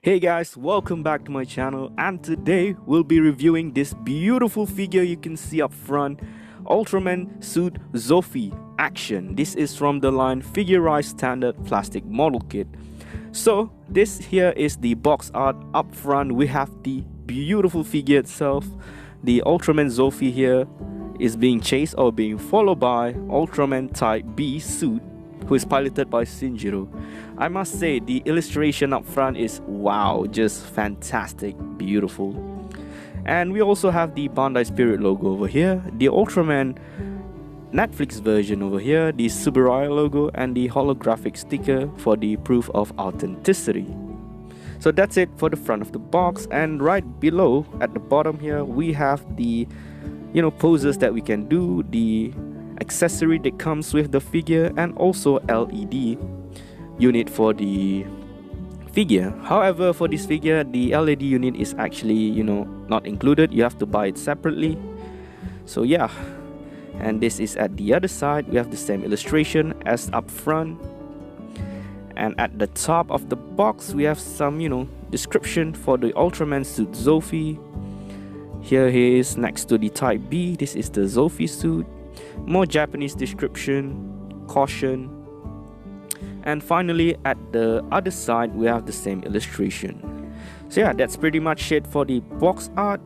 Hey guys, welcome back to my channel, and today we'll be reviewing this beautiful figure you can see up front, Ultraman Suit Zoffy Action. This is from the line Figurized Standard Plastic Model Kit. So this here is the box art. Up front we have the beautiful figure itself. The Ultraman Zoffy here is being chased or being followed by Ultraman Type B Suit, who is piloted by Shinjiro. I must say the illustration up front is wow, just fantastic, beautiful. And we also have the Bandai Spirit logo over here, the Ultraman Netflix version over here, the Subaraya logo, and the holographic sticker for the proof of authenticity. So that's it for the front of the box, and right below at the bottom here we have the poses that we can do, the accessory that comes with the figure, and also LED unit for the figure. However, for this figure the LED unit is actually not included. You have to buy it separately. So yeah, and this is at the other side. We have the same illustration as up front, and at the top of the box we have some description for the Ultraman Suit Zoffy. Here he is next to the Type B. This is the Zoffy suit. More Japanese description, caution, and finally at the other side we have the same illustration. So yeah, that's pretty much it for the box art.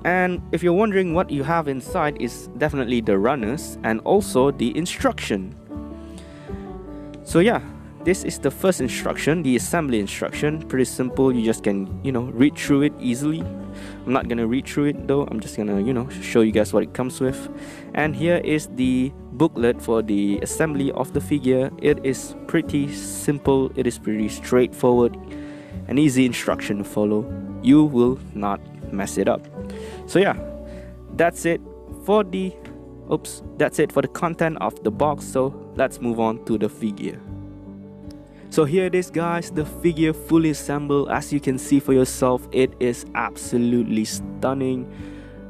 And if you're wondering what you have inside, is definitely the runners and also the instruction. So yeah, this is the first instruction, the assembly instruction. Pretty simple. You just can read through it easily. I'm not gonna read through it though. I'm just gonna show you guys what it comes with. And here is the booklet for the assembly of the figure. It is pretty simple. It is pretty straightforward, an easy instruction to follow. You will not mess it up. So yeah, that's it for the content of the box. So let's move on to the figure. So here it is, guys, the figure fully assembled. As you can see for yourself, it is absolutely stunning.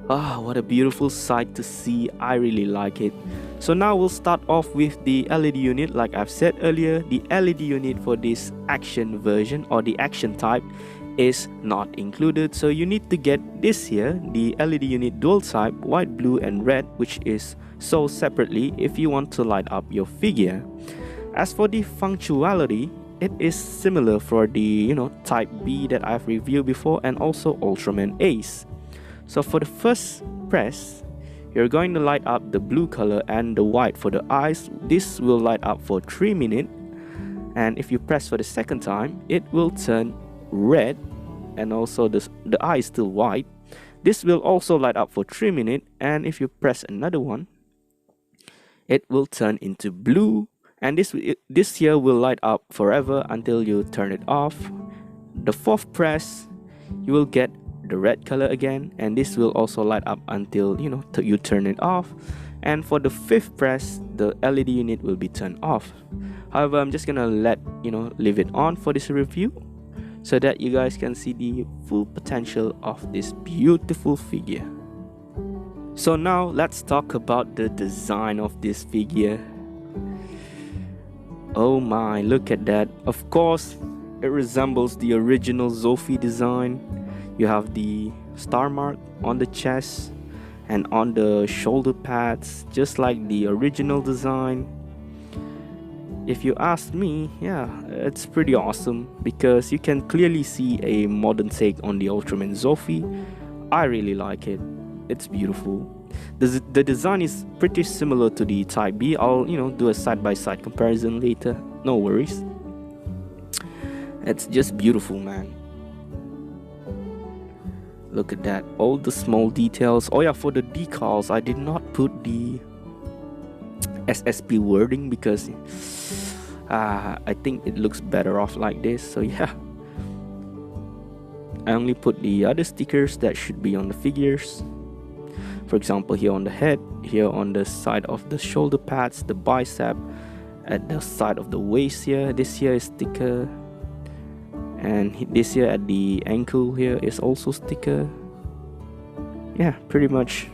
What a beautiful sight to see. I really like it. So now we'll start off with the LED unit. Like I've said earlier, the LED unit for this action version or the action type is not included. So you need to get this here, the LED unit dual type, white, blue and red, which is sold separately if you want to light up your figure. As for the functionality, it is similar for the Type B that I've reviewed before, and also Ultraman Ace. So for the first press, you're going to light up the blue color and the white for the eyes. This will light up for 3 minutes, and if you press for the second time, it will turn red, and also the eye is still white. This will also light up for 3 minutes, and if you press another one, it will turn into blue. And this here will light up forever until you turn it off. The fourth press, you will get the red color again, and this will also light up until you turn it off. And for the fifth press, the LED unit will be turned off. However, I'm just gonna leave it on for this review so that you guys can see the full potential of this beautiful figure. So now let's talk about the design of this figure. Oh my, look at that. Of course, it resembles the original Zoffy design. You have the star mark on the chest and on the shoulder pads, just like the original design. If you ask me, yeah, it's pretty awesome because you can clearly see a modern take on the Ultraman Zoffy. I really like it. It's beautiful. The design is pretty similar to the Type B. I'll do a side-by-side comparison later. No worries. It's just beautiful, man. Look at that, all the small details. Oh yeah, for the decals, I did not put the SSP wording because I think it looks better off like this. So yeah, I only put the other stickers that should be on the figures. For example, here on the head, here on the side of the shoulder pads, the bicep, at the side of the waist here. This here is sticker, and this here at the ankle here is also sticker. Yeah, pretty much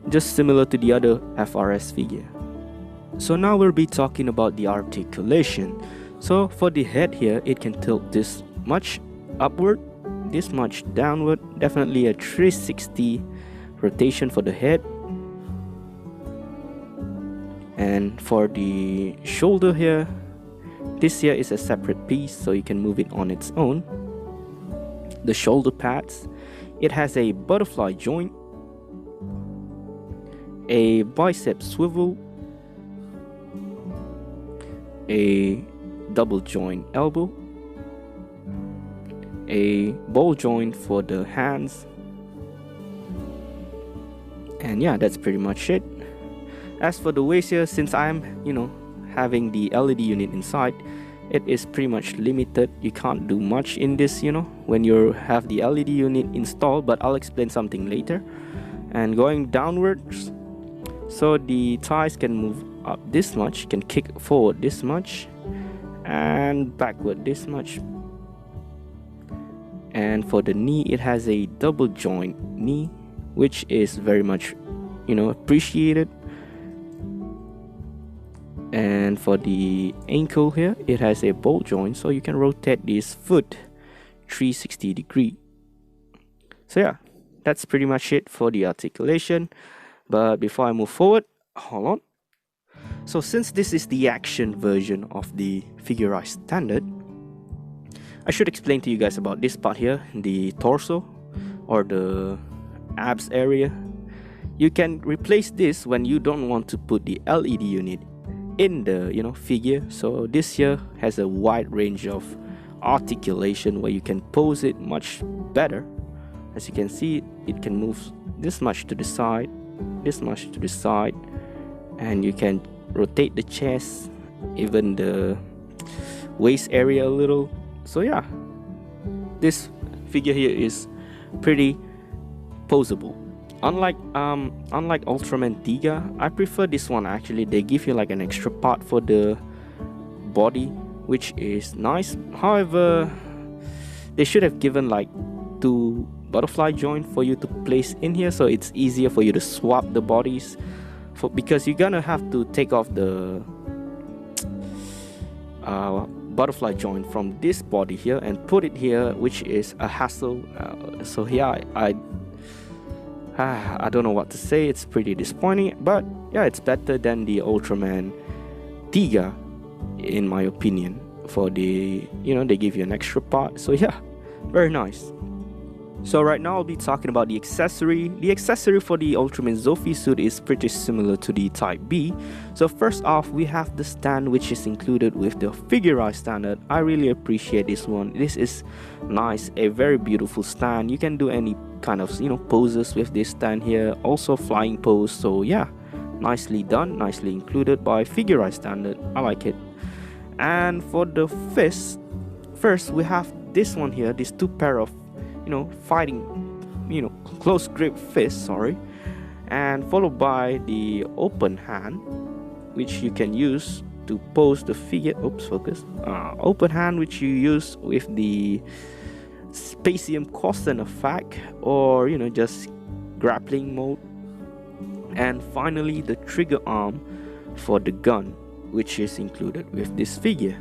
just similar to the other FRS figure. So now we'll be talking about the articulation. So for the head here, it can tilt this much upward, this much downward. Definitely a 360 rotation for the head. And for the shoulder here, this here is a separate piece, so you can move it on its own. The shoulder pads, it has a butterfly joint, a bicep swivel, a double joint elbow, a ball joint for the hands, and yeah, that's pretty much it. As for the waist here, since I'm having the LED unit inside, it is pretty much limited. You can't do much in this when you have the LED unit installed, but I'll explain something later. And going downwards, so the thighs can move up this much, can kick forward this much, and backward this much. And for the knee, it has a double joint knee, which is very much appreciated. And for the ankle here, it has a ball joint, so you can rotate this foot 360 degree. So yeah, that's pretty much it for the articulation. But before I move forward, hold on. So since this is the action version of the figurized standard, I should explain to you guys about this part here, the torso or the abs area. You can replace this when you don't want to put the LED unit in the figure. So this here has a wide range of articulation where you can pose it much better. As you can see, it can move this much to the side, this much to the side, and you can rotate the chest, even the waist area a little. So yeah, this figure here is pretty poseable. Unlike Ultraman Tiga, I prefer this one. Actually, they give you like an extra part for the body, which is nice. However, they should have given like 2 butterfly joint for you to place in here, so it's easier for you to swap the bodies, because you're gonna have to take off the butterfly joint from this body here and put it here, which is a hassle. So yeah, I don't know what to say. It's pretty disappointing, but yeah, it's better than the Ultraman Tiga in my opinion. For the they give you an extra part, so yeah, very nice. So right now I'll be talking about the accessory. The accessory for the Ultraman Zoffy suit is pretty similar to the Type B. So first off, we have the stand, which is included with the figurized standard. I really appreciate this one. This is nice, a very beautiful stand. You can do any kind of poses with this stand here, also flying pose. So yeah, nicely done, nicely included by figurized standard. I like it. And for the fist, first we have this one here, these 2 pair of fighting close grip fists, and followed by the open hand, which you can use to pose the figure. Open hand, which you use with the Spacium Costin effect, or just grappling mode. And finally the trigger arm for the gun, which is included with this figure.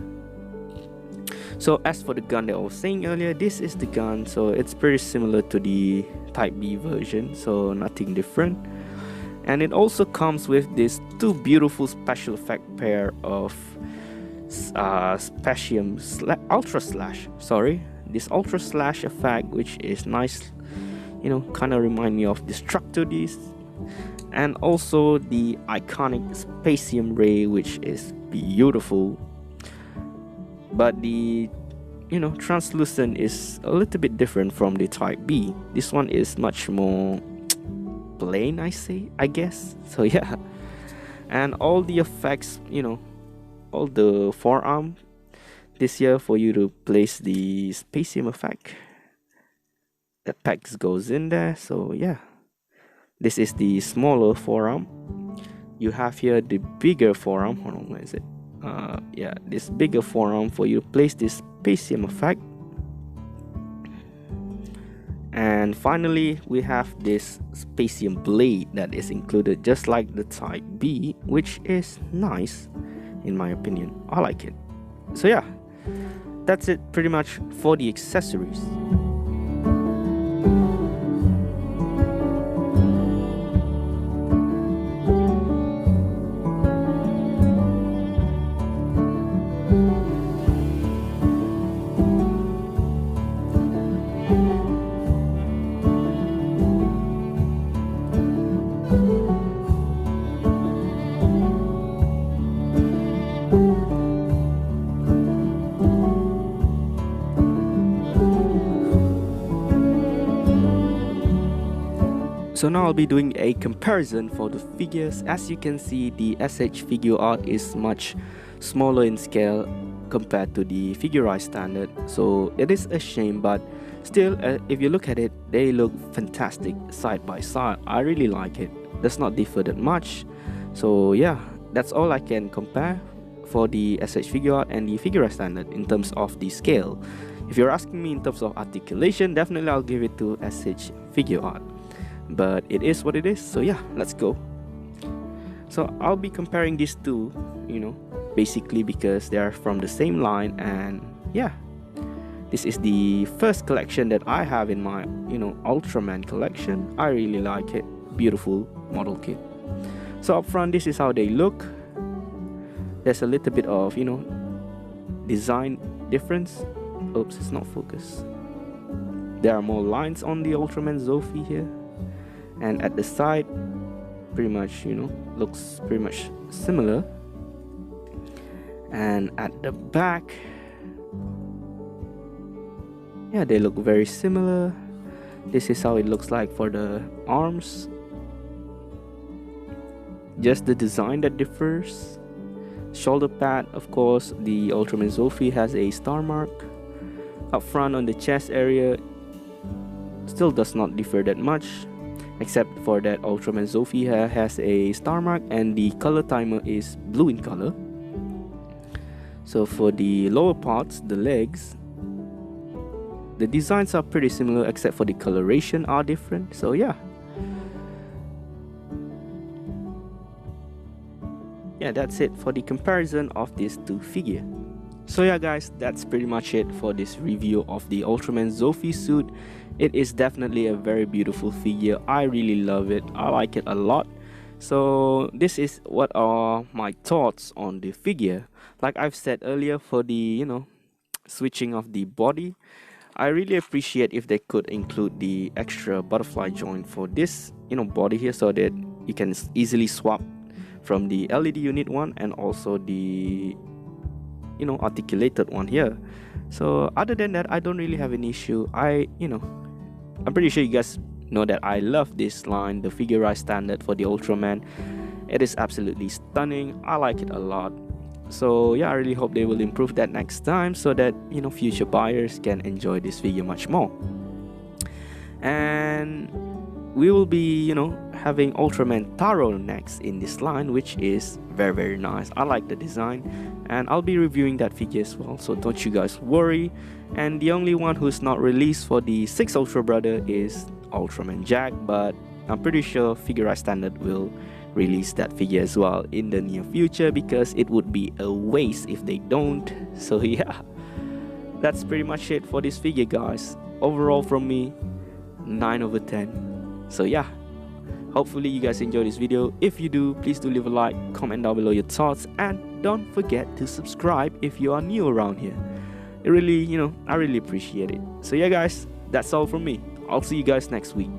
So as for the gun that I was saying earlier, this is the gun, so it's pretty similar to the Type B version, so nothing different. And it also comes with this 2 beautiful special effect pair of Spacium Ultra Slash, this Ultra Slash effect, which is nice, kind of remind me of Destructo Disc. And also the iconic Spacium Ray, which is beautiful. But the translucent is a little bit different from the Type B. This one is much more plain, I guess. So yeah, and all the effects, all the forearm this here for you to place the Spacium effect. The pegs goes in there. So yeah, this is the smaller forearm. You have here the bigger forearm. Hold on, where is it? Yeah, this bigger forearm for you to place this Spacium effect. And finally we have this Spacium blade that is included, just like the Type B, which is nice in my opinion. I like it. So yeah, that's it pretty much for the accessories. So now I'll be doing a comparison for the figures. As you can see, the SH figure art is much smaller in scale compared to the figurized standard. So it is a shame, but still, if you look at it, they look fantastic side by side. I really like it. Does not differ that much. So yeah, that's all I can compare for the SH figure art and the figurized standard in terms of the scale. If you're asking me in terms of articulation, definitely I'll give it to SH figure art. But it is what it is, so yeah, let's go. So I'll be comparing these two, basically because they are from the same line, and yeah, this is the first collection that I have in my Ultraman collection. I really like it. Beautiful model kit. So up front, this is how they look. There's a little bit of design difference. Oops, it's not focused. There are more lines on the Ultraman Zoffy here. And at the side, pretty much looks pretty much similar. And at the back, yeah, they look very similar. This is how it looks like for the arms. Just the design that differs. Shoulder pad, of course, the Ultraman Zoffy has a star mark. Up front on the chest area, still does not differ that much, except for that Ultraman Zoffy has a star mark and the color timer is blue in color. So for the lower parts, the legs, the designs are pretty similar except for the coloration are different. So yeah, that's it for the comparison of these two figures. So yeah guys, that's pretty much it for this review of the Ultraman Zoffy suit. It is definitely a very beautiful figure. I really love it. I like it a lot. So this is what are my thoughts on the figure. Like I've said earlier, for the switching of the body, I really appreciate if they could include the extra butterfly joint for this body here, so that you can easily swap from the LED unit one and also the articulated one here. So other than that, I don't really have an issue. I'm pretty sure you guys know that I love this line, the figurized standard for the Ultraman. It is absolutely stunning. I like it a lot. So yeah, I really hope they will improve that next time, so that future buyers can enjoy this figure much more. And we will be having Ultraman Taro next in this line, which is very, very nice. I like the design, and I'll be reviewing that figure as well, so don't you guys worry. And the only one who's not released for the 6 Ultra Brother is Ultraman Jack, but I'm pretty sure Figurized Standard will release that figure as well in the near future, because it would be a waste if they don't. So yeah, that's pretty much it for this figure guys. Overall from me, 9/10. So yeah, hopefully you guys enjoy this video. If you do, please do leave a like, comment down below your thoughts, and don't forget to subscribe if you are new around here. It really, I really appreciate it. So yeah guys, that's all from me. I'll see you guys next week.